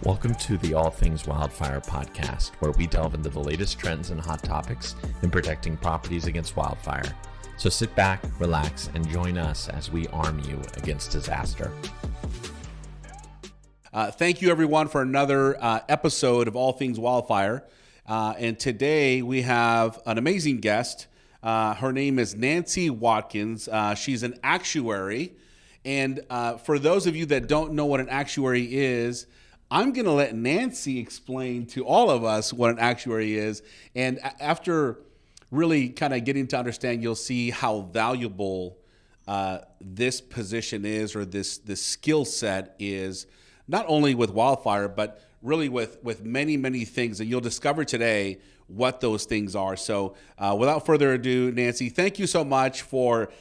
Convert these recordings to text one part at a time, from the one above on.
Welcome to the All Things Wildfire podcast, where we delve into the latest trends and hot topics in protecting properties against wildfire. So sit back, relax, and join us as we arm you against disaster. Thank you, everyone, for another episode of All Things Wildfire. And today we have an amazing guest. Her name is Nancy Watkins. She's an actuary. And for those of you that don't know what an actuary is, I'm going to let Nancy explain to all of us what an actuary is. And after really kind of getting to understand, you'll see how valuable this position is, or this skill set is, not only with wildfire, but really with many, many things. And you'll discover today what those things are. So without further ado, Nancy, thank you so much for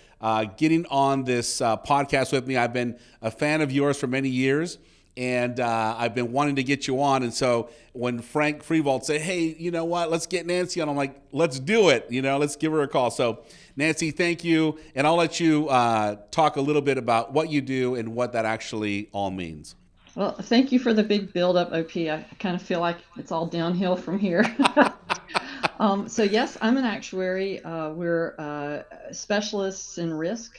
getting on this podcast with me. I've been a fan of yours for many years. And I've been wanting to get you on. And so when Frank Freevault said, hey, you know what, let's get Nancy on, I'm like, let's do it. Let's give her a call. So Nancy, thank you. And I'll let you talk a little bit about what you do and what that actually all means. Well, thank you for the big build-up, OP. I kind of feel like it's all downhill from here. So yes, I'm an actuary. We're specialists in risk.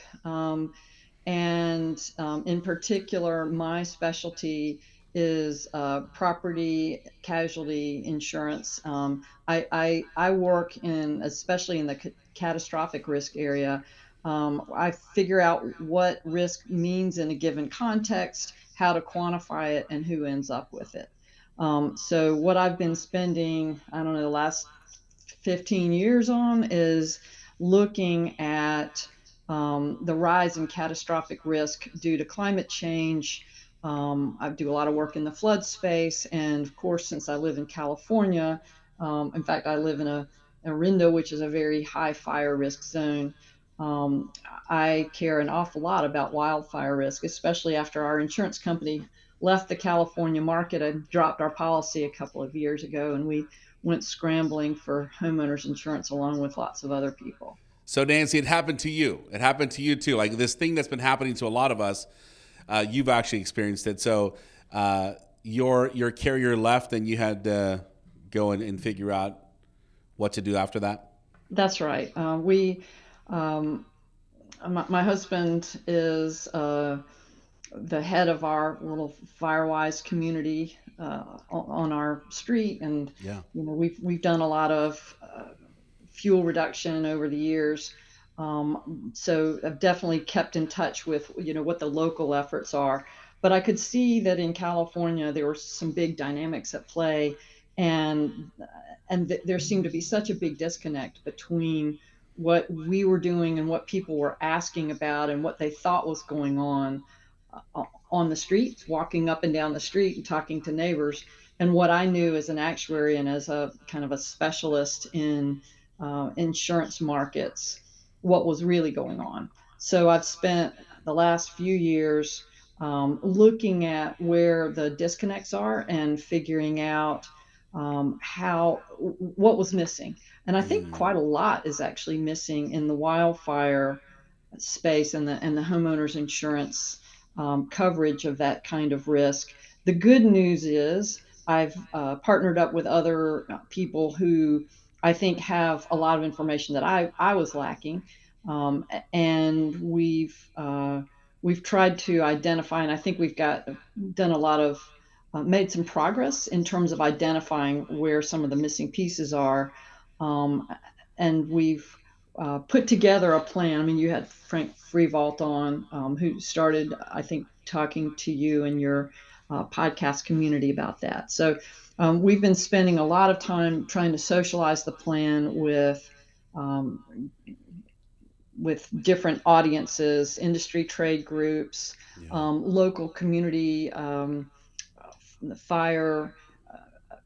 And in particular, my specialty is property casualty insurance. I work especially in the catastrophic risk area. I figure out what risk means in a given context, how to quantify it, and who ends up with it. So what I've been spending, the last 15 years on is looking at the rise in catastrophic risk due to climate change. I do a lot of work in the flood space. And of course, since I live in California, in fact, I live in a Rindo, which is a very high fire risk zone. I care an awful lot about wildfire risk, especially after our insurance company left the California market and dropped our policy a couple of years ago. And we went scrambling for homeowners insurance along with lots of other people. So Nancy, it happened to you. It happened to you too. Like this thing that's been happening to a lot of us, you've actually experienced it. So your carrier left, and you had to go and figure out what to do after that. That's right. My husband is the head of our little Firewise community on our street, and we've done a lot of fuel reduction over the years. So I've definitely kept in touch with, what the local efforts are. But I could see that in California, there were some big dynamics at play, and there seemed to be such a big disconnect between what we were doing and what people were asking about and what they thought was going on the streets, walking up and down the street and talking to neighbors, and what I knew as an actuary and as a kind of a specialist in insurance markets, what was really going on. So I've spent the last few years looking at where the disconnects are and figuring out what was missing. And I think quite a lot is actually missing in the wildfire space and the homeowners insurance coverage of that kind of risk. The good news is I've partnered up with other people who I think have a lot of information that I was lacking, and we've tried to identify, and I think we've done a lot of made some progress in terms of identifying where some of the missing pieces are, and we've put together a plan. I mean, you had Frank Freevault on, who started, I think, talking to you and your podcast community about that. So we've been spending a lot of time trying to socialize the plan with different audiences, industry trade groups, local community, the fire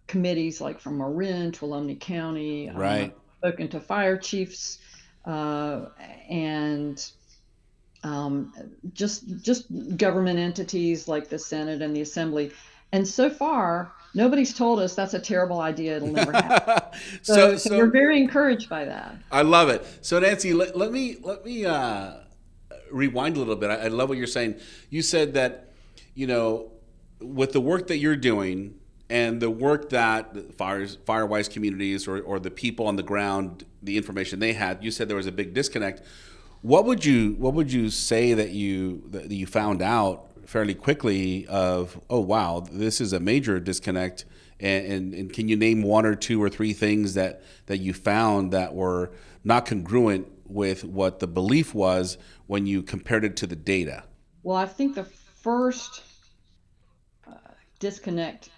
committees, like from Marin to Lummi County. Right. Spoken to fire chiefs and just government entities like the Senate and the Assembly. And so far, nobody's told us that's a terrible idea. It'll never happen. So we're very encouraged by that. I love it. So Nancy, let me rewind a little bit. I love what you're saying. You said that, with the work that you're doing and the work that Firewise communities or the people on the ground, the information they had, you said there was a big disconnect. What would you say that you found out fairly quickly of, oh wow, this is a major disconnect, and can you name one or two or three things that you found that were not congruent with what the belief was when you compared it to the data? Well, I think the first disconnect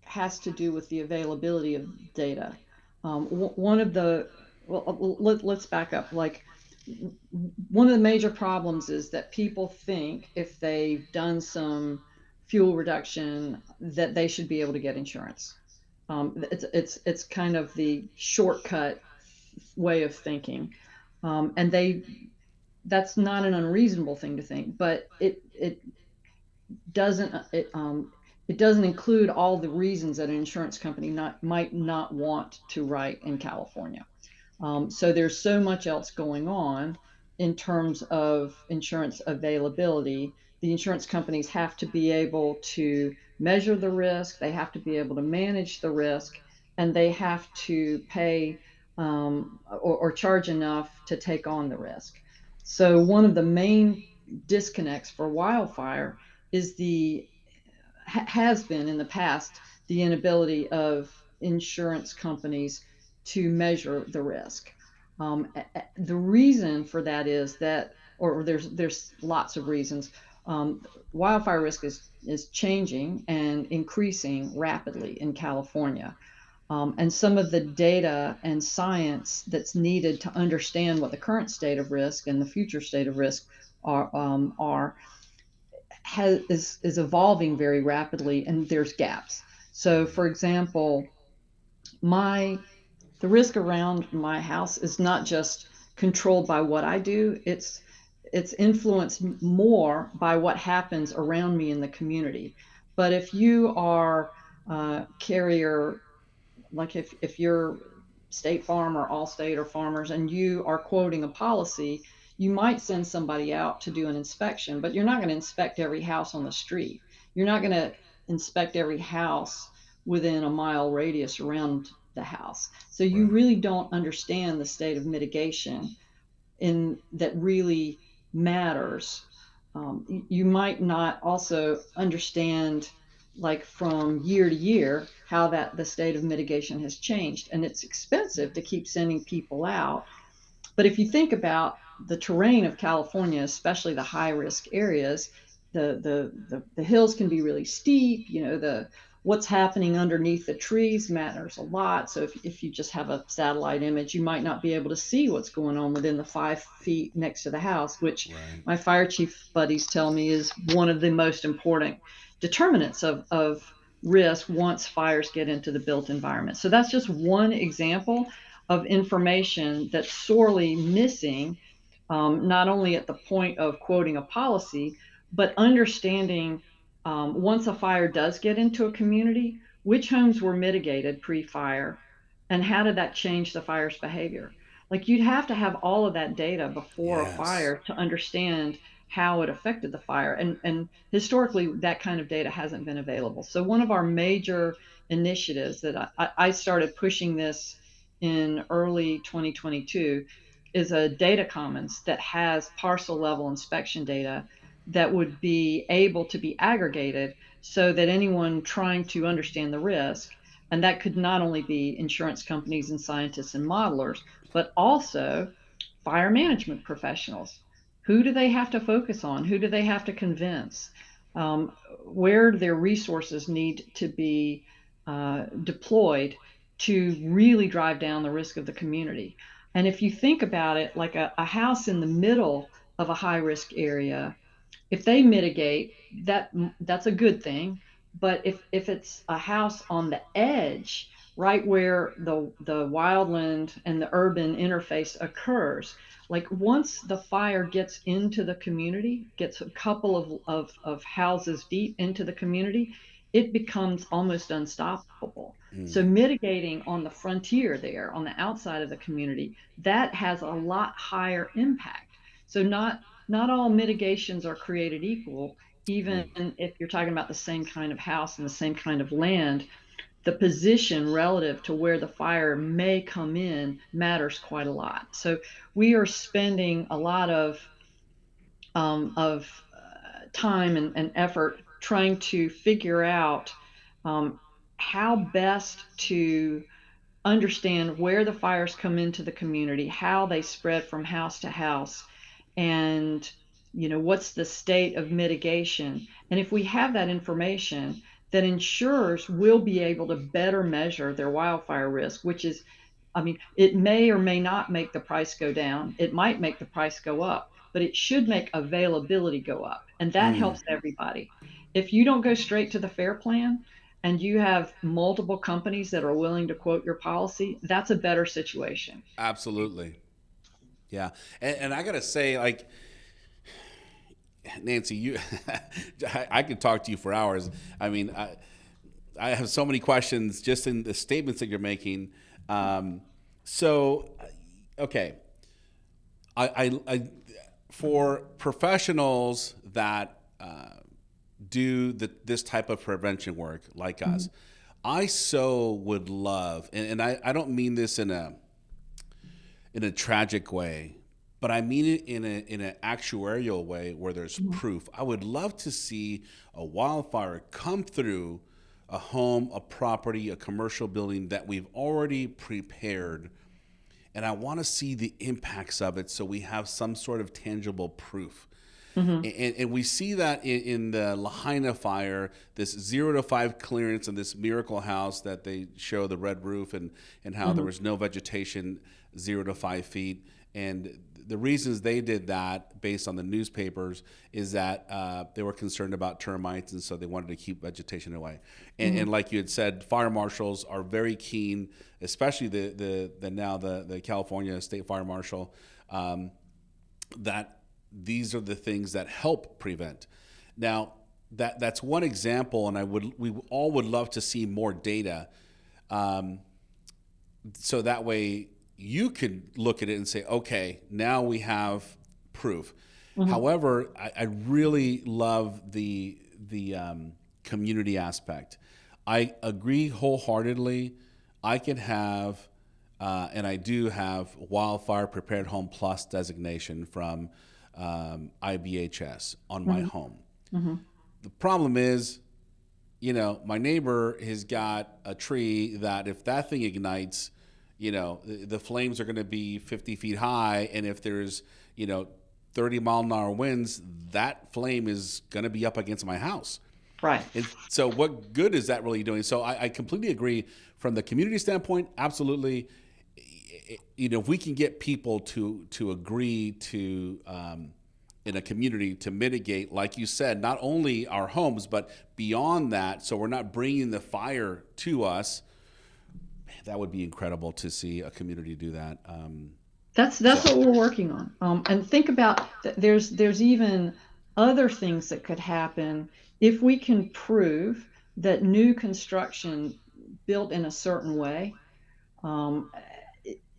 has to do with the availability of data. One of the, well, let's back up. Like, one of the major problems is that people think if they've done some fuel reduction that they should be able to get insurance. It's kind of the shortcut way of thinking, and that's not an unreasonable thing to think, but doesn't it doesn't include all the reasons that an insurance company might not want to write in California. So there's so much else going on in terms of insurance availability. The insurance companies have to be able to measure the risk, they have to be able to manage the risk, and they have to pay or charge enough to take on the risk. So one of the main disconnects for wildfire is has been in the past the inability of insurance companies to measure the risk. The reason for that is that, or there's lots of reasons. Wildfire risk is changing and increasing rapidly in California. And some of the data and science that's needed to understand what the current state of risk and the future state of risk is evolving very rapidly, and there's gaps. So, for example, the risk around my house is not just controlled by what I do. It's influenced more by what happens around me in the community. But if you are a carrier, like if you're State Farm or Allstate or Farmers, and you are quoting a policy, you might send somebody out to do an inspection, but you're not going to inspect every house on the street. You're not going to inspect every house within a mile radius around the house. So you really don't understand the state of mitigation in that really matters. You might not also understand, like, from year to year how the state of mitigation has changed, and it's expensive to keep sending people out. But if you think about the terrain of California, especially the high risk areas, the hills can be really steep. What's happening underneath the trees matters a lot. So if you just have a satellite image, you might not be able to see what's going on within the 5 feet next to the house, which my fire chief buddies tell me is one of the most important determinants of risk once fires get into the built environment. So that's just one example of information that's sorely missing, not only at the point of quoting a policy, but understanding once a fire does get into a community, which homes were mitigated pre-fire, and how did that change the fire's behavior? Like, you'd have to have all of that data before a fire to understand how it affected the fire. And historically, that kind of data hasn't been available. So one of our major initiatives that I started pushing this in early 2022 is a data commons that has parcel level inspection data that would be able to be aggregated so that anyone trying to understand the risk, and that could not only be insurance companies and scientists and modelers, but also fire management professionals. Who do they have to focus on? Who do they have to convince? Where do their resources need to be deployed to really drive down the risk of the community? And if you think about it, like a house in the middle of a high risk area, if they mitigate, that's a good thing. But if it's a house on the edge, right where the wildland and the urban interface occurs, like, once the fire gets into the community, gets a couple of houses deep into the community, it becomes almost unstoppable. So mitigating on the frontier there, on the outside of the community, that has a lot higher impact. So not all mitigations are created equal. even if you're talking about the same kind of house and the same kind of land, the position relative to where the fire may come in matters quite a lot. So we are spending a lot of time and effort trying to figure out how best to understand where the fires come into the community, how they spread from house to house, and what's the state of mitigation. And if we have that information, then insurers will be able to better measure their wildfire risk, which is, I mean, it may or may not make the price go down. It might make the price go up, but it should make availability go up. And that helps everybody. If you don't go straight to the FAIR plan and you have multiple companies that are willing to quote your policy, that's a better situation. Absolutely. Yeah. And I got to say, like, Nancy, you, I could talk to you for hours. I mean, I have so many questions just in the statements that you're making. So, okay. I for professionals that do this type of prevention work like us, I so would love, and I don't mean this in a tragic way, but I mean it in an actuarial way where there's proof. I would love to see a wildfire come through a home, a property, a commercial building that we've already prepared, and I want to see the impacts of it so we have some sort of tangible proof. And we see that in the Lahaina fire, this 0 to 5 clearance in this miracle house that they show the red roof and how there was no vegetation 0 to 5 feet. And the reasons they did that based on the newspapers is that they were concerned about termites, and so they wanted to keep vegetation away. And like you had said, fire marshals are very keen, especially the California State Fire Marshal, that these are the things that help prevent. Now, that's one example, and we all would love to see more data, so that way you could look at it and say, okay, now we have proof. However, I really love the community aspect. I agree wholeheartedly. I can have, and I do have, Wildfire Prepared Home Plus designation from IBHS on my home. The problem is, my neighbor has got a tree that if that thing ignites, the flames are going to be 50 feet high. And if there's, 30-mile-an-hour winds, that flame is going to be up against my house. Right. And so what good is that really doing? So I completely agree from the community standpoint. Absolutely. If we can get people to agree to, in a community, to mitigate, like you said, not only our homes, but beyond that, so we're not bringing the fire to us, that would be incredible to see a community do that. That's what we're working on. And think about there's even other things that could happen if we can prove that new construction built in a certain way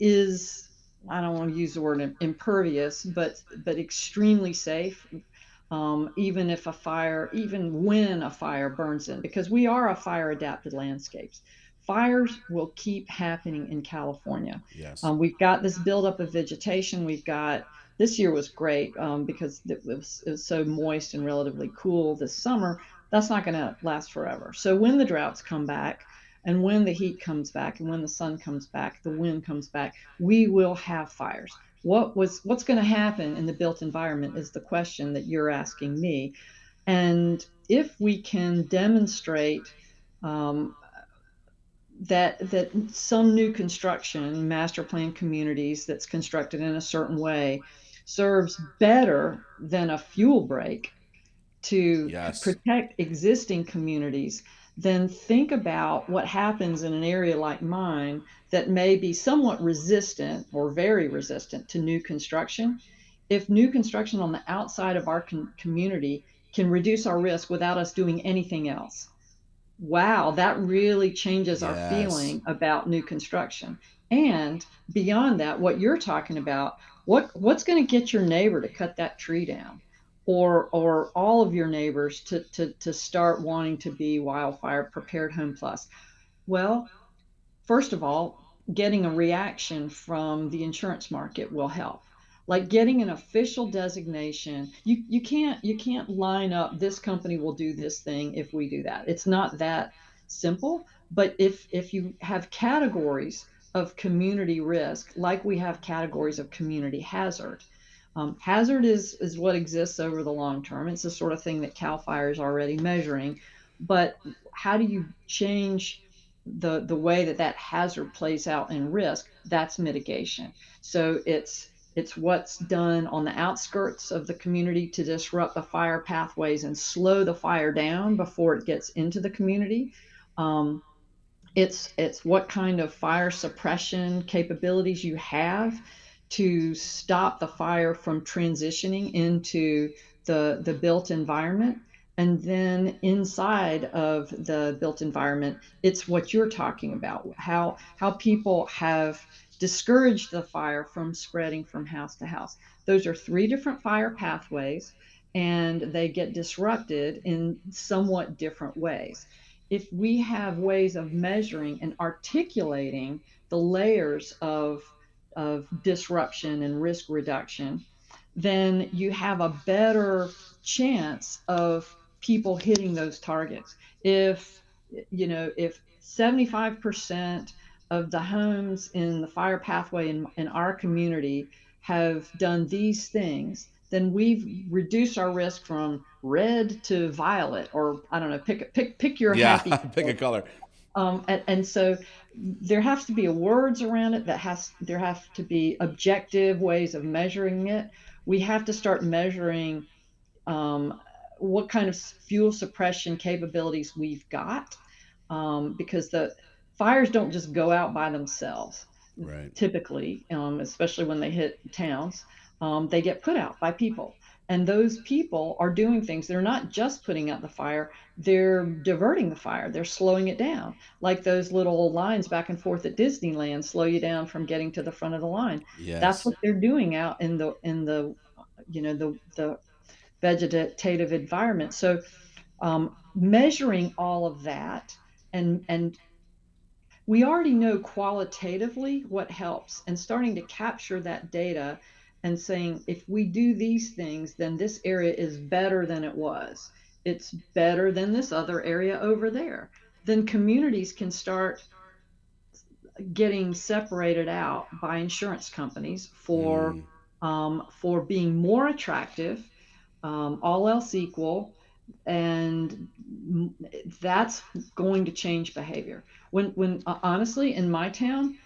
is, I don't want to use the word impervious, but extremely safe, even when a fire burns in, because we are a fire adapted landscapes. Fires will keep happening in California. Yes. We've got this buildup of vegetation. This year was great because it was so moist and relatively cool this summer. That's not going to last forever. So when the droughts come back, and when the heat comes back, and when the sun comes back, the wind comes back, we will have fires. What's going to happen in the built environment is the question that you're asking me. And if we can demonstrate that some new construction, master plan communities that's constructed in a certain way, serves better than a fuel break to protect existing communities, then think about what happens in an area like mine that may be somewhat resistant or very resistant to new construction. If new construction on the outside of our community can reduce our risk without us doing anything else, wow, that really changes our feeling about new construction. And beyond that, what you're talking about, what's going to get your neighbor to cut that tree down? or all of your neighbors to start wanting to be wildfire prepared home plus? Well, first of all, getting a reaction from the insurance market will help. Like getting an official designation, you can't line up this company will do this thing if we do that. It's not that simple. But if you have categories of community risk, like we have categories of community hazard, hazard is what exists over the long term. It's the sort of thing that CAL FIRE is already measuring. But how do you change the way that that hazard plays out in risk? That's mitigation. So it's what's done on the outskirts of the community to disrupt the fire pathways and slow the fire down before it gets into the community. Um, it's what kind of fire suppression capabilities you have to stop the fire from transitioning into the built environment. And then inside of the built environment, it's what you're talking about, how people have discouraged the fire from spreading from house to house. Those are three different fire pathways, and they get disrupted in somewhat different ways. If we have ways of measuring and articulating the layers of disruption and risk reduction, then you have a better chance of people hitting those targets. If 75% of the homes in the fire pathway in our community have done these things, then we've reduced our risk from red to violet, or I don't know, pick your Yeah, happy pick a color. color. And so there has to be a words around it. There have to be objective ways of measuring it. We have to start measuring um, what kind of fuel suppression capabilities we've got, because the fires don't just go out by themselves. Right. Typically, especially when they hit towns, they get put out by people. And those people are doing things. They're not just putting out the fire, they're diverting the fire, they're slowing it down. Like those little lines back and forth at Disneyland slow you down from getting to the front of the line. That's Yes. what they're doing out in the the vegetative environment. So measuring all of that, and we already know qualitatively what helps, and starting to capture that data and saying, if we do these things, then this area is better than it was. It's better than this other area over there. Then communities can start getting separated out by insurance companies Mm, for being more attractive, all else equal, and that's going to change behavior. When honestly, in my town,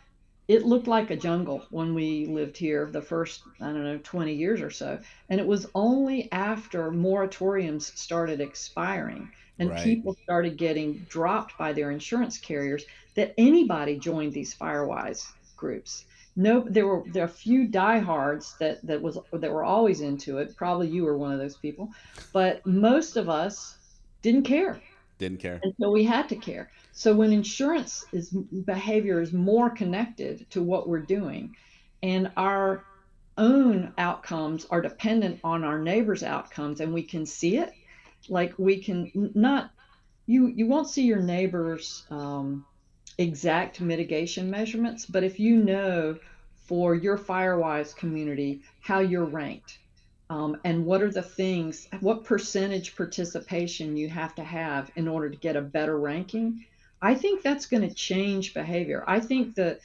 it looked like a jungle when we lived here the first, I don't know, 20 years or so. And it was only after moratoriums started expiring and right. people started getting dropped by their insurance carriers that anybody joined these Firewise groups. No, there are a few diehards that were always into it. Probably you were one of those people, but most of us didn't care Didn't care. until we had to care. So when insurance is behavior is more connected to what we're doing, and our own outcomes are dependent on our neighbors' outcomes, and we can see it, like we can not you won't see your neighbors' exact mitigation measurements, but if you know for your Firewise community how you're ranked, and what are the things, what percentage participation you have to have in order to get a better ranking, I think that's going to change behavior. I think that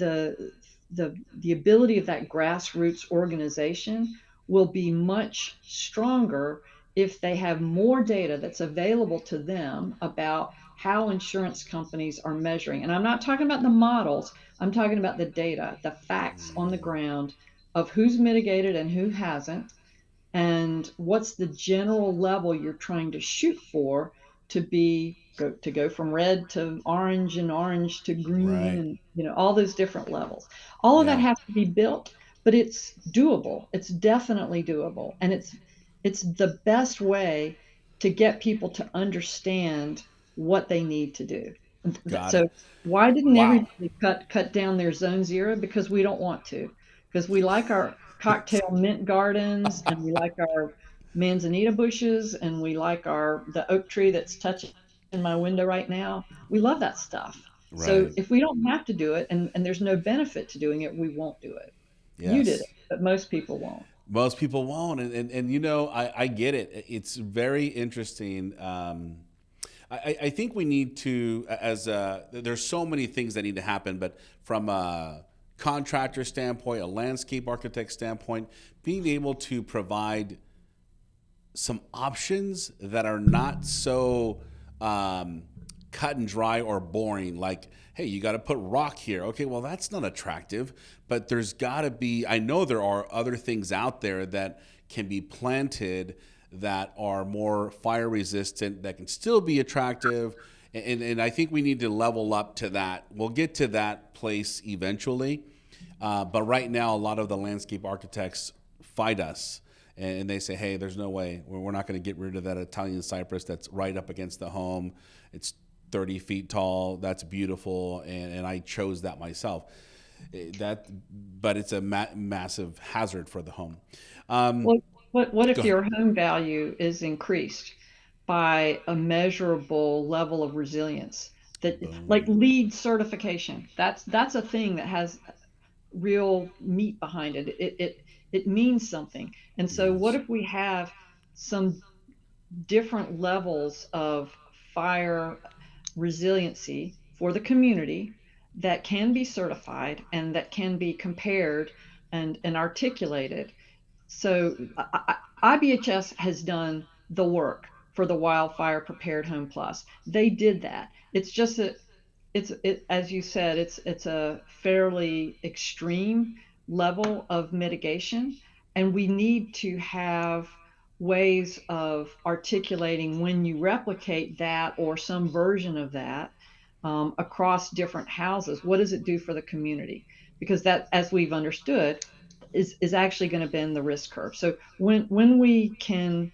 the ability of that grassroots organization will be much stronger if they have more data that's available to them about how insurance companies are measuring. And I'm not talking about the models, I'm talking about the data, the facts on the Mm, ground of who's mitigated and who hasn't, and what's the general level you're trying to shoot for to go from red to orange to green, right. and all those different levels. All of that Yeah. has to be built, but it's doable. It's definitely doable, and it's the best way to get people to understand what they need to do. Got it. So why didn't Wow. everybody cut down their zone zero? Because we don't want to, because we like our cocktail mint gardens, and we like our manzanita bushes, and we like the oak tree that's touching my window right now. We love that stuff. So Right. if we don't have to do it, and there's no benefit to doing it, we won't do it. You did it, Yes. but most people won't. Most people won't, and you know, I get it. It's very interesting. I think we need to, there's so many things that need to happen, but from a contractor standpoint, a landscape architect standpoint, being able to provide some options that are not so cut and dry or boring, like, hey, you got to put rock here. Okay, well, that's not attractive, but there's got to be, I know there are other things out there that can be planted that are more fire resistant, that can still be attractive. And I think we need to level up to that. We'll get to that place eventually. But right now, a lot of the landscape architects fight us. And they say, hey, there's no way. We're not going to get rid of that Italian cypress that's right up against the home. It's 30 feet tall. That's beautiful. And I chose that myself. But it's a massive hazard for the home. Well, what if Go ahead. your home value is increased by a measurable level of resilience? That, like Boom. LEED certification, that's a thing that has real meat behind it. It means something. And so what Yes. if we have some different levels of fire resiliency for the community that can be certified and that can be compared and articulated? So IBHS has done the work for the Wildfire Prepared Home Plus. They did that. It's just that as you said, it's a fairly extreme level of mitigation, and we need to have ways of articulating when you replicate that or some version of that across different houses. What does it do for the community? Because that, as we've understood, is actually going to bend the risk curve. So when we can,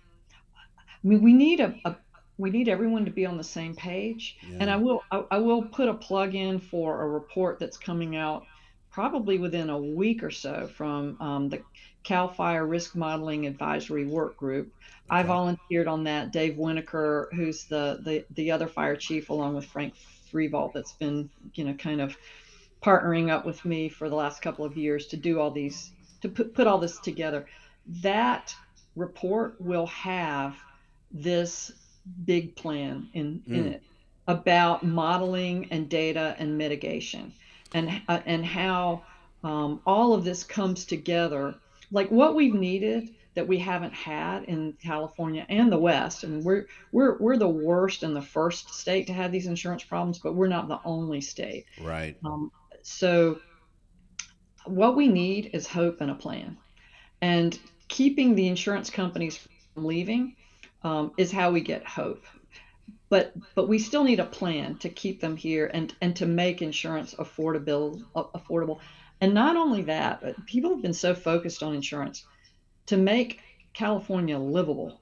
I mean, we need everyone to be on the same page. And Yeah. I will put a plug in for a report that's coming out probably within a week or so from the Cal Fire Risk Modeling Advisory Work Group. I Okay. volunteered on that. Dave Winokur, who's the other fire chief, along with Frank Freevault, that's been kind of partnering up with me for the last couple of years to do all these, to put all this together. That report will have this big plan in Mm. it about modeling and data and mitigation, and how all of this comes together, like what we've needed that we haven't had in California and the West. I mean, we're the worst and the first state to have these insurance problems, but we're not the only state. Right. So what we need is hope and a plan, and keeping the insurance companies from leaving is how we get hope. But we still need a plan to keep them here, and to make insurance affordable. And not only that, but people have been so focused on insurance to make California livable.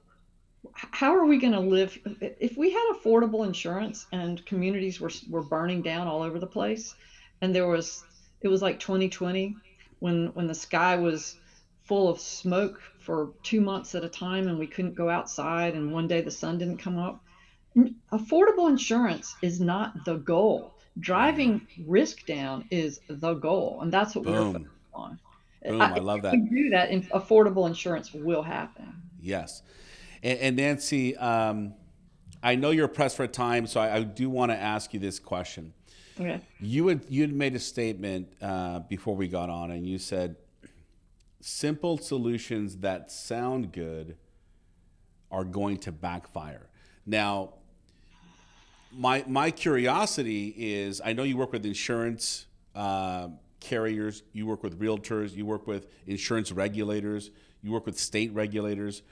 How are we going to live if we had affordable insurance and communities were burning down all over the place, and it was like 2020 when the sky was full of smoke for 2 months at a time, and we couldn't go outside, and one day the sun didn't come up. Affordable insurance is not the goal. Mm. Driving risk down is the goal, and that's what we're focused Boom. on. Boom. I If love we that. do that, affordable insurance will happen. Yes. And Nancy, I know you're pressed for time, so I do want to ask you this question. Okay. You had made a statement before we got on, and you said simple solutions that sound good are going to backfire. Now, my curiosity is, I know you work with insurance carriers, you work with realtors, you work with insurance regulators, you work with state regulators,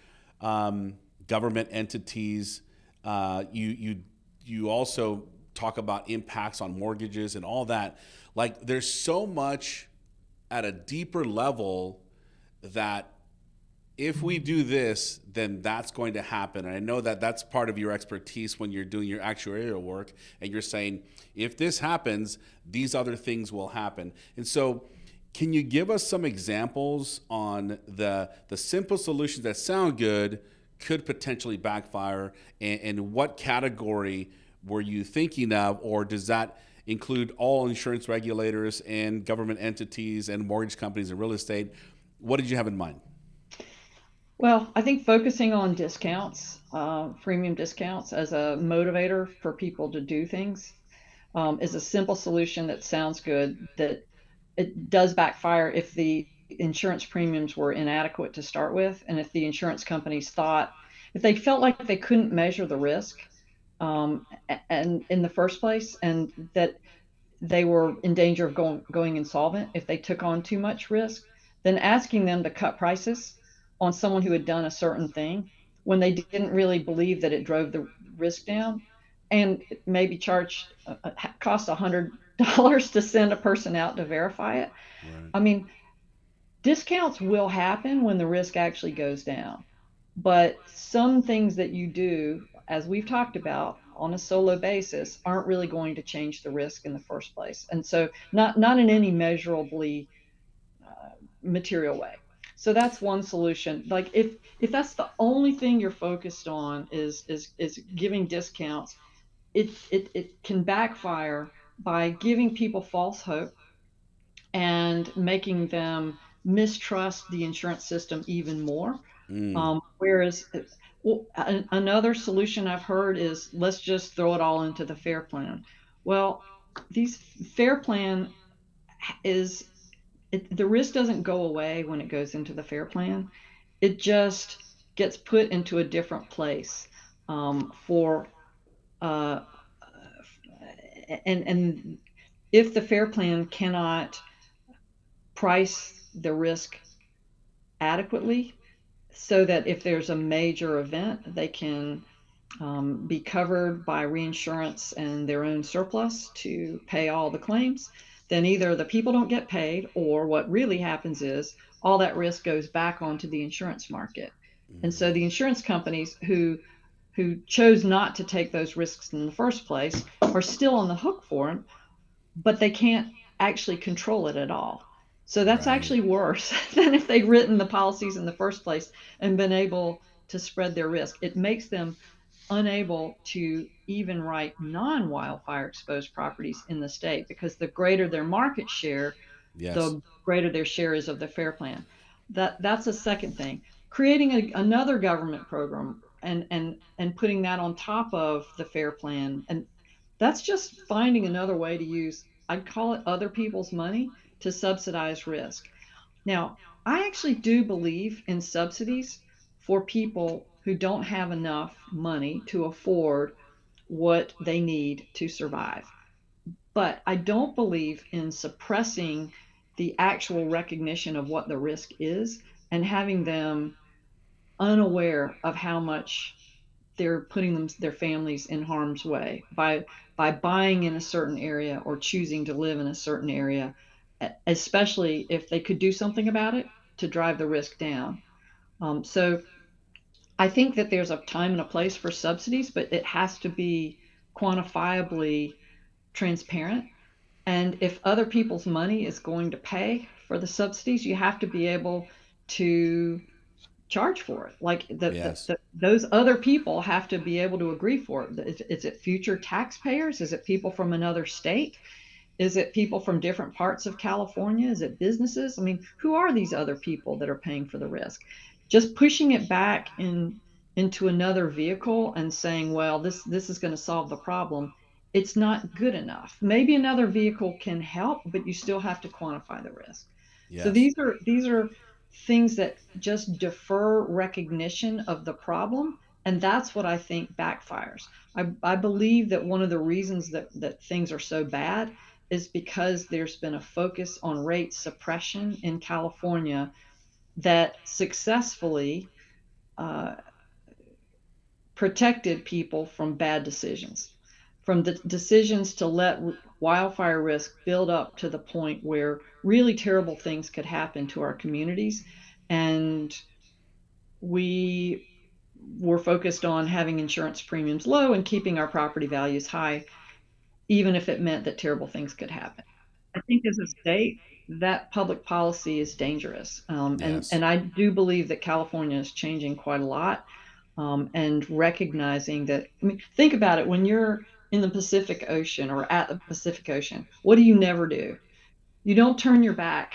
government entities. You also talk about impacts on mortgages and all that. Like, there's so much at a deeper level that if we do this, then that's going to happen. And I know that that's part of your expertise when you're doing your actuarial work, and you're saying, if this happens, these other things will happen. And so Can you give us some examples on the simple solutions that sound good could potentially backfire, and what category were you thinking of, or does that include all insurance regulators and government entities and mortgage companies and real estate? What did you have in mind? Well, I think focusing on discounts, premium discounts as a motivator for people to do things, is a simple solution that sounds good, that it does backfire if the insurance premiums were inadequate to start with, and if the insurance companies thought, if they felt like they couldn't measure the risk, and in the first place, and that they were in danger of going insolvent if they took on too much risk, then asking them to cut prices on someone who had done a certain thing when they didn't really believe that it drove the risk down, and maybe cost $100 to send a person out to verify it. Right. I mean, discounts will happen when the risk actually goes down, but some things that you do, as we've talked about, on a solo basis aren't really going to change the risk in the first place, and so not in any measurably material way. So that's one solution. Like if that's the only thing you're focused on is giving discounts, it can backfire by giving people false hope and making them mistrust the insurance system even more. Mm. Whereas well, another solution I've heard is, let's just throw it all into the fair plan. Well, these fair plan is the risk doesn't go away when it goes into the fair plan. It just gets put into a different place, for uh, and if the fair plan cannot price the risk adequately, so that if there's a major event, they can be covered by reinsurance and their own surplus to pay all the claims, then either the people don't get paid, or what really happens is all that risk goes back onto the insurance market. And so the insurance companies who chose not to take those risks in the first place are still on the hook for them, but they can't actually control it at all. So that's Right. actually worse than if they'd written the policies in the first place and been able to spread their risk. It makes them unable to even write non-wildfire exposed properties in the state, because the greater their market share, Yes. the greater their share is of the fair plan. That's a second thing. Creating another government program and putting that on top of the fair plan, and that's just finding another way to use, I'd call it, other people's money to subsidize risk. Now, I actually do believe in subsidies for people who don't have enough money to afford what they need to survive. But I don't believe in suppressing the actual recognition of what the risk is and having them unaware of how much they're putting their families in harm's way by buying in a certain area or choosing to live in a certain area, especially if they could do something about it to drive the risk down. So I think that there's a time and a place for subsidies, but it has to be quantifiably transparent. And if other people's money is going to pay for the subsidies, you have to be able to charge for it. Like Yes. those other people have to be able to agree for it. Is it future taxpayers? Is it people from another state? Is it people from different parts of California? Is it businesses? I mean, who are these other people that are paying for the risk? Just pushing it back into another vehicle and saying, well, this is going to solve the problem. It's not good enough. Maybe another vehicle can help, but you still have to quantify the risk. So Yes. these are things that just defer recognition of the problem, and that's what I think backfires. I believe that one of the reasons that things are so bad is because there's been a focus on rate suppression in California that successfully uh, protected people from bad decisions, from the decisions to let wildfire risk build up to the point where really terrible things could happen to our communities. And we were focused on having insurance premiums low and keeping our property values high, even if it meant that terrible things could happen. I think as a state, that public policy is dangerous. And Yes. I do believe that California is changing quite a lot, and recognizing that. I mean, think about it: when you're in the Pacific Ocean or at the Pacific Ocean, what do you never do? You don't turn your back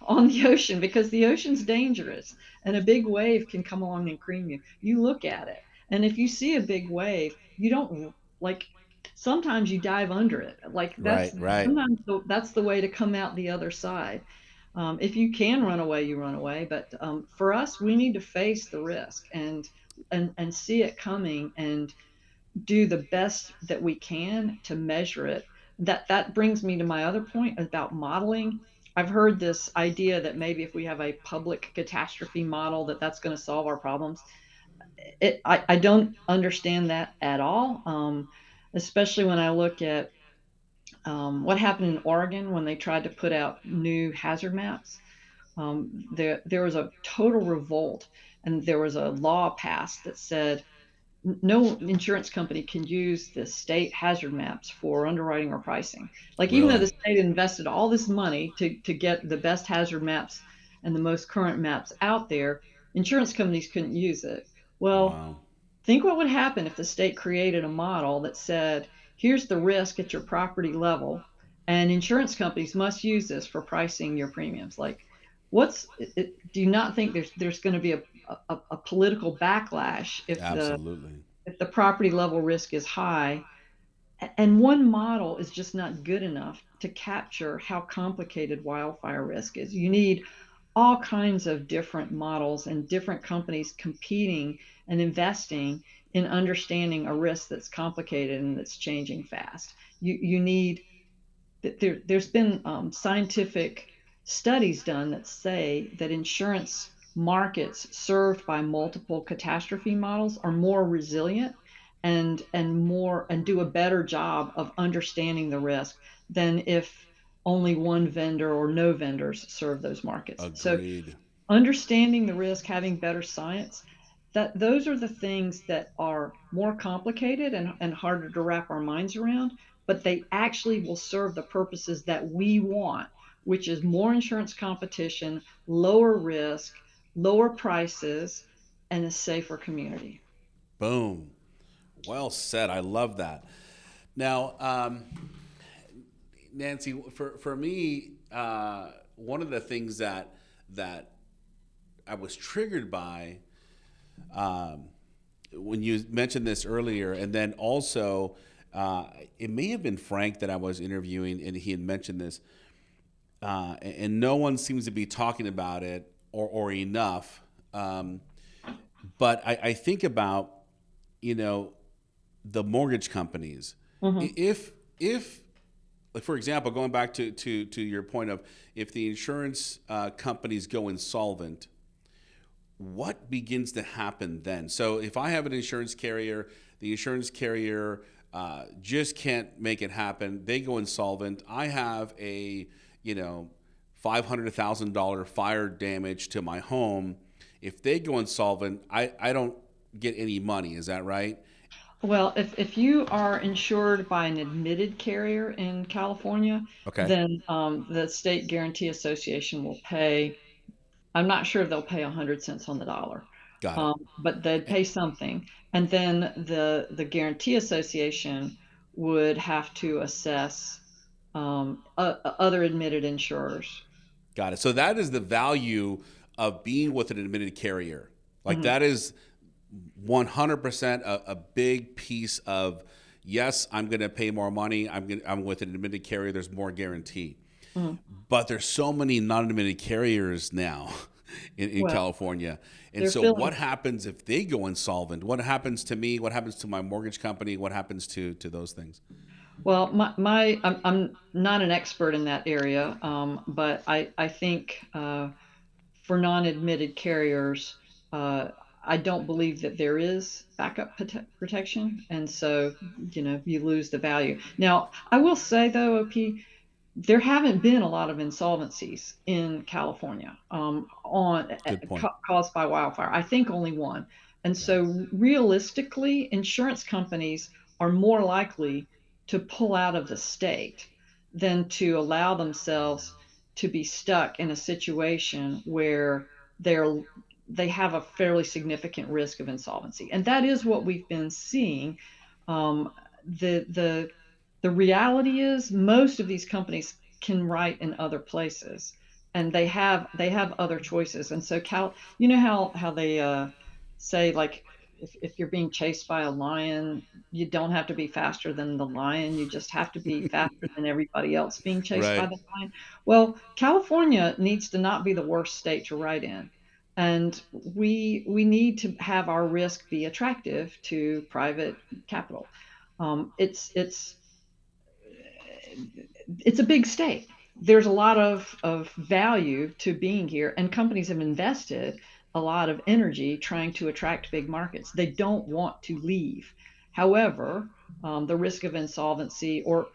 on the ocean because the ocean's dangerous and a big wave can come along and cream you. You look at it. And if you see a big wave, you don't like sometimes you dive under it. Like Right, that's right. sometimes that's the way to come out the other side. If you can run away, you run away. But for us, we need to face the risk and see it coming and do the best that we can to measure it. That brings me to my other point about modeling. I've heard this idea that maybe if we have a public catastrophe model, that's going to solve our problems. I don't understand that at all, especially when I look at what happened in Oregon when they tried to put out new hazard maps. There was a total revolt, and there was a law passed that said no insurance company can use the state hazard maps for underwriting or pricing. Like even though the Really? state invested all this money to get the best hazard maps and the most current maps out there, insurance companies couldn't use it. Well, Wow. think what would happen if the state created a model that said, here's the risk at your property level, and insurance companies must use this for pricing your premiums. Like, do you not think there's going to be a political backlash Absolutely. if the property level risk is high, and one model is just not good enough to capture how complicated wildfire risk is. You need all kinds of different models and different companies competing and investing in understanding a risk that's complicated and that's changing fast. You need there's been scientific studies done that say that insurance markets served by multiple catastrophe models are more resilient and do a better job of understanding the risk than if only one vendor or no vendors serve those markets. So Agreed. understanding the risk, having better science, that those are the things that are more complicated and harder to wrap our minds around, but they actually will serve the purposes that we want, which is more insurance competition, lower risk, lower prices, and a safer community. Boom. Well said. I love that. Now, Nancy, for me, one of the things that I was triggered by when you mentioned this earlier, and then also it may have been Frank that I was interviewing, and he had mentioned this, and no one seems to be talking about it or enough. But I think about you know the mortgage companies. Mm-hmm. If like for example, going back to your point of if the insurance companies go insolvent, what begins to happen then? So if I have an insurance carrier, the insurance carrier just can't make it happen. They go insolvent. I have a $500,000 fire damage to my home. If they go insolvent, I don't get any money. Is that right? Well, if you are insured by an admitted carrier in California, Okay, then the State Guarantee Association will pay. I'm not sure if they'll pay 100 cents on the dollar, got it. but they'd pay something. And then the Guarantee Association would have to assess other admitted insurers. Got it. So that is the value of being with an admitted carrier. Like Mhm. that is 100% a big piece of yes, I'm going to pay more money. I'm with an admitted carrier. There's more guarantee. Mhm. But there's so many non-admitted carriers now in Well, California. And they're so feeling what happens if they go insolvent? What happens to me? What happens to my mortgage company? What happens to those things? well. I'm not an expert in that area, but I think for non-admitted carriers, uh, I don't believe that there is backup protection, and so you lose the value. Now, I will say though, OP, there haven't been a lot of insolvencies in California Good point. caused by wildfire. I think only one. And Got it. so realistically, insurance companies are more likely to pull out of the state than to allow themselves to be stuck in a situation where they're they have a fairly significant risk of insolvency. And that is what we've been seeing. Um, the reality is most of these companies can write in other places, and they have other choices. And so you know how they say, like, if you're being chased by a lion, you don't have to be faster than the lion, you just have to be faster than everybody else being chased by Right. the lion. Well, California needs to not be the worst state to write in, and we need to have our risk be attractive to private capital. It's a big state. There's a lot of value to being here, and companies have invested a lot of energy trying to attract big markets. They don't want to leave. However, the risk of insolvency, or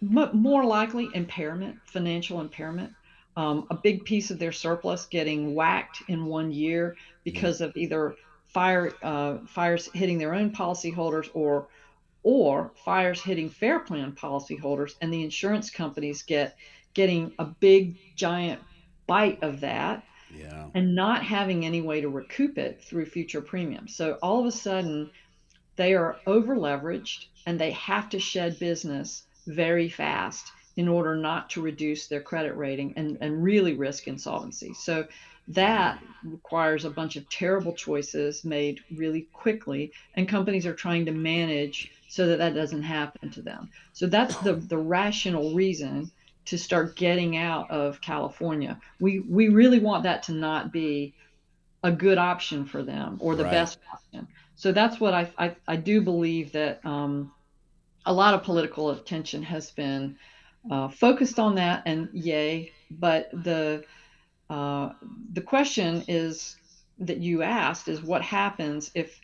more likely impairment, financial impairment, a big piece of their surplus getting whacked in one year Yeah. because of either fires hitting their own policyholders, or fires hitting fair plan policyholders, and the insurance companies getting a big giant bite of that Yeah. and not having any way to recoup it through future premiums. So all of a sudden they are over leveraged, and they have to shed business very fast in order not to reduce their credit rating and really risk insolvency. So that requires a bunch of terrible choices made really quickly, and companies are trying to manage so that that doesn't happen to them. So that's the rational reason to start getting out of California. We really want that to not be a good option for them, or the Right. best option. So that's what I do believe, that a lot of political attention has been focused on that, and yay. But uh, the question is that you asked is, what happens if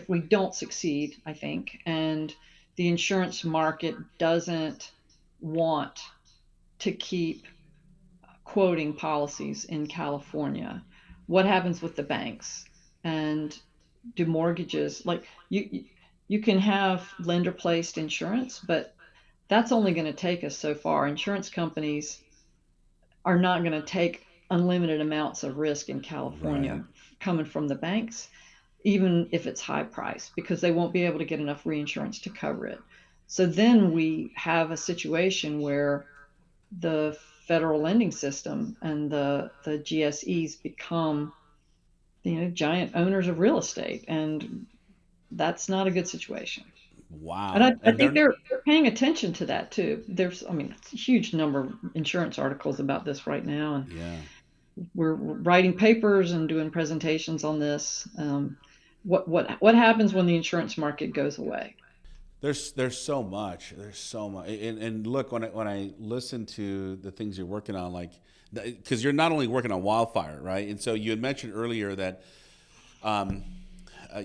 we don't succeed? I think, and the insurance market doesn't want to keep quoting policies in California. What happens with the banks? And do mortgages, like, you can have lender placed insurance, but that's only going to take us so far. Insurance companies are not going to take unlimited amounts of risk in Right. California coming from the banks, even if it's high price, because they won't be able to get enough reinsurance to cover it. So then we have a situation where the federal lending system and the GSEs become, giant owners of real estate, and that's not a good situation. And I, Wow. I And think they're they're paying attention to that too. I mean, it's a huge number of insurance articles about this right now, and yeah. we're writing papers and doing presentations on this. What happens when the insurance market goes away? There's so much. There's so much. And look, when I listen to the things you're working on, like, because you're not only working on wildfire, right? And so you had mentioned earlier that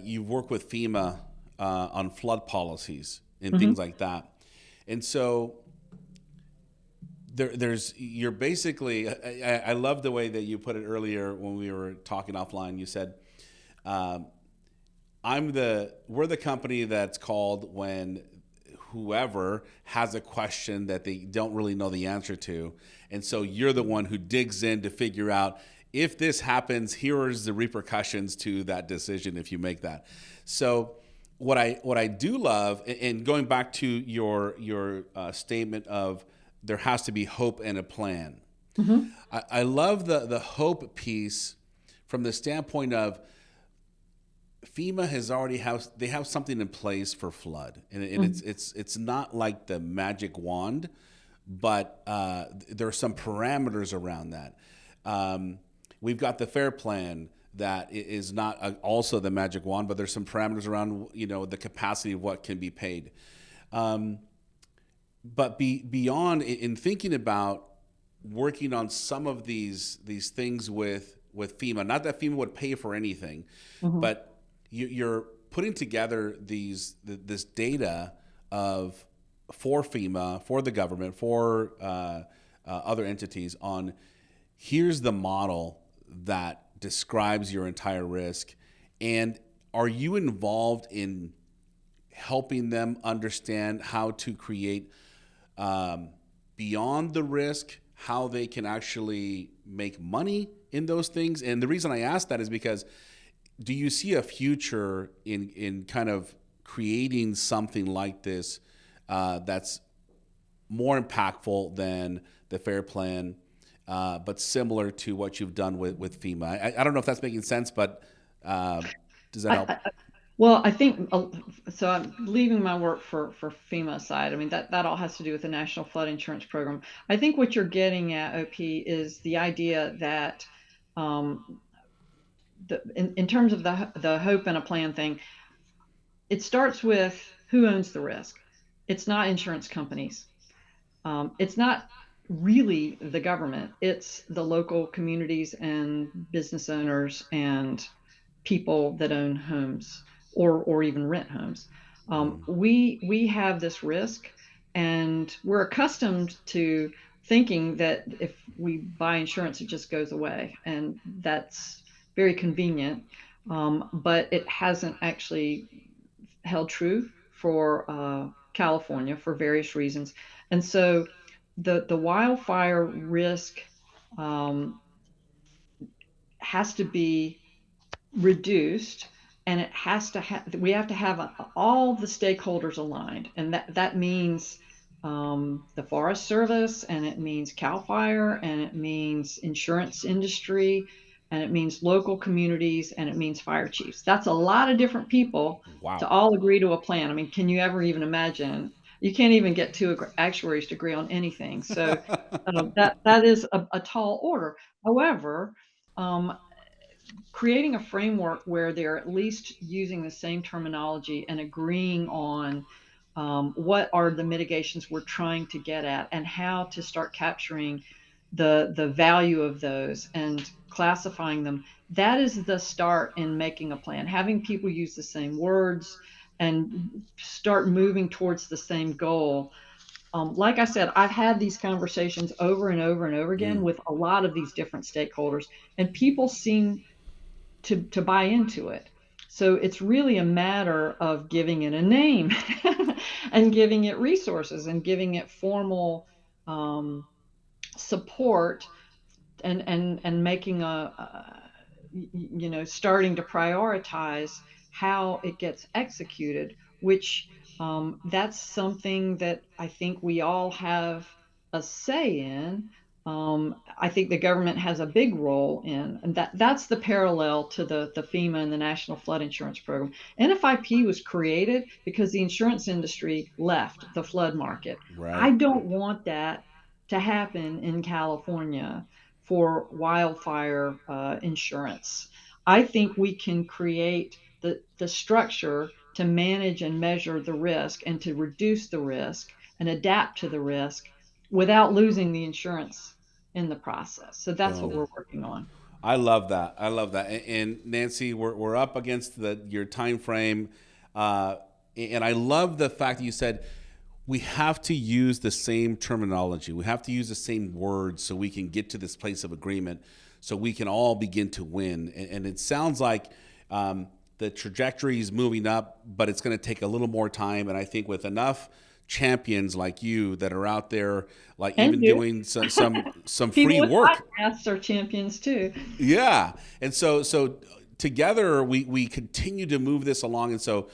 you work with FEMA on flood policies and Hmm. things like that. And so there's you're basically. I love the way that you put it earlier when we were talking offline. You said, um, we're the company that's called when whoever has a question that they don't really know the answer to. And so you're the one who digs in to figure out, if this happens, here is the repercussions to that decision if you make that. So what I do love, and going back to your statement of there has to be hope and a plan. Hmm. I love the hope piece from the standpoint of FEMA they have something in place for flood, and Hmm. it's not like the magic wand, but there are some parameters around that. We've got the FAIR plan that is not also the magic wand, but there's some parameters around the capacity of what can be paid. But beyond in thinking about working on some of these things with FEMA, not that FEMA would pay for anything, Hmm. but you're putting together this data for FEMA, for the government, for other entities on, here's the model that describes your entire risk, and are you involved in helping them understand how to create beyond the risk, how they can actually make money in those things? And the reason I ask that is because, do you see a future in kind of creating something like this that's more impactful than the FAIR Plan, but similar to what you've done with FEMA? I don't know if that's making sense, but does that help? Well, I think so. I'm leaving my work for FEMA aside. I mean, that all has to do with the National Flood Insurance Program. I think what you're getting at, OP, is the idea that in terms of the hope and a plan thing, it starts with who owns the risk. It's not insurance companies. It's not really the government. It's the local communities and business owners and people that own homes or even rent homes. We have this risk, and we're accustomed to thinking that if we buy insurance, it just goes away, and that's very convenient. But it hasn't actually held true for California for various reasons. And so the wildfire risk has to be reduced, and it has to we have to have all the stakeholders aligned, and that means the Forest Service, and it means CAL FIRE, and it means insurance industry, and it means local communities, and it means fire chiefs. That's a lot of different people to all agree to a plan. I mean, can you ever even imagine? You can't even get two actuaries to agree on anything. So that is a tall order. However, creating a framework where they're at least using the same terminology and agreeing on what are the mitigations we're trying to get at, and how to start capturing the value of those and classifying them. That is the start in making a plan. Having people use the same words and start moving towards the same goal. Like I said, I've had these conversations over and over and over again with a lot of these different stakeholders, and people seem to buy into it. So it's really a matter of giving it a name and giving it resources and giving it formal support, and making starting to prioritize how it gets executed, which that's something that I think we all have a say in. I think the government has a big role in, and that's the parallel to the FEMA and the National Flood Insurance Program. NFIP was created because the insurance industry left the flood market. Right. I don't want that to happen in California for wildfire insurance. I think we can create the structure to manage and measure the risk, and to reduce the risk and adapt to the risk without losing the insurance in the process. So that's what we're working on. I love that. And Nancy, we're up against your time frame, and I love the fact that you said we have to use the same terminology. We have to use the same words so we can get to this place of agreement, so we can all begin to win. And it sounds like the trajectory is moving up, but it's going to take a little more time. And I think with enough champions like you that are out there, like and even doing some free work. Podcasts are champions too. Yeah, and so together we continue to move this along, and so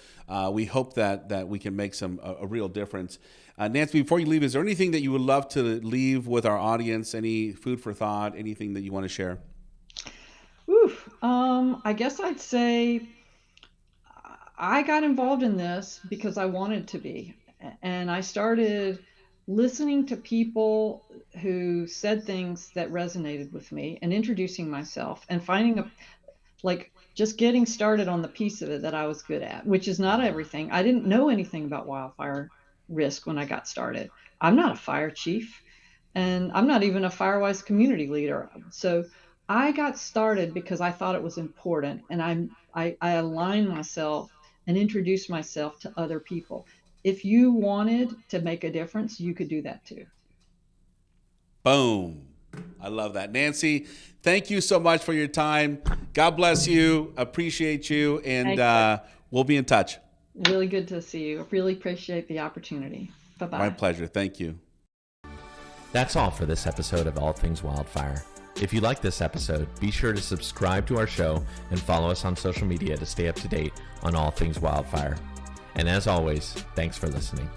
we hope that we can make a real difference. Nancy, before you leave, is there anything that you would love to leave with our audience? Any food for thought? Anything that you want to share? I guess I'd say I got involved in this because I wanted to be. And I started listening to people who said things that resonated with me, and introducing myself, and finding just getting started on the piece of it that I was good at, which is not everything. I didn't know anything about wildfire risk when I got started. I'm not a fire chief, and I'm not even a FireWise community leader. So I got started because I thought it was important, and I aligned myself and introduced myself to other people. If you wanted to make a difference, you could do that too. Boom. I love that. Nancy, thank you so much for your time. God bless you. Appreciate you. And we'll be in touch. Really good to see you. Really appreciate the opportunity. Bye-bye. My pleasure. Thank you. That's all for this episode of All Things Wildfire. If you like this episode, be sure to subscribe to our show and follow us on social media to stay up to date on all things wildfire. And as always, thanks for listening.